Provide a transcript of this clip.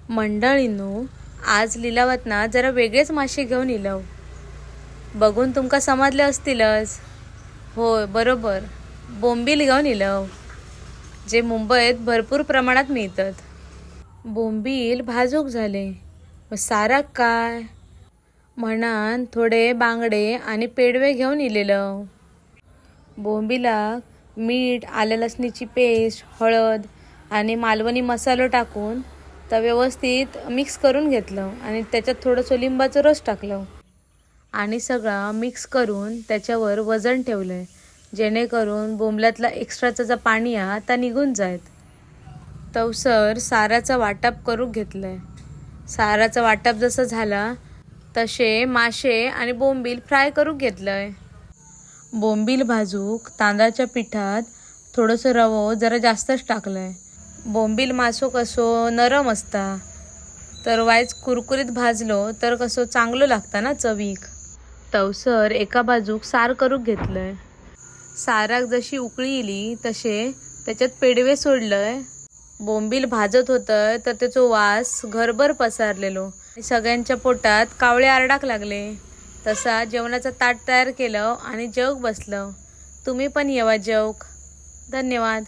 मंडळींनो, आज लिलावात ना जरा वेगळेच मासे घेऊन इलव. बघून तुमका समजले असतीलच. होय, बरोबर, बोंबील घेऊन इलव, जे मुंबईत भरपूर प्रमाणात मिळतात. बोंबील भाजूक झाले, मग साराक काय म्हणान थोडे बांगडे आणि पेडवे घेऊन इलेलं. बोंबिलाक मीठ, आलं लसणीची पेस्ट, हळद आणि मालवणी मसालो टाकून तर व्यवस्थित मिक्स करून घेतलं आणि त्याच्यात थोडंसं लिंबाचं रस टाकलं आणि सगळं मिक्स करून त्याच्यावर वजन ठेवलं, जेणेकरून बोंबल्यातला एक्स्ट्राचं जे पाणी आहे ते निघून जायत. तवसर साराचा वाटप करून घेतलंय. साराचा वाटप जसं झाला तसे मासे आणि बोंबील फ्राय करून घेतलंय. बोंबील भाजूक तांदळाच्या पिठात थोडंसं रवो जरा जास्तच टाकलंय. बोंबील मासो कसो नरम असता, तर वायच कुरकुरीत भाजलो तर कसो चांगलं लागता ना चवीक. तवसर एका बाजूक सार करून घेतलंय. साराक जशी उकळी इली तसे त्याच्यात पेडवे सोडलंय. बोंबील भाजत होतं तर त्याचो वास घरभर पसारलेलो. सगळ्यांच्या पोटात कावळे आरडाक लागले. तसा जेवणाचं ताट तयार केलं आणि जेवक बसलं. तुम्ही पण येवा जेवक. धन्यवाद.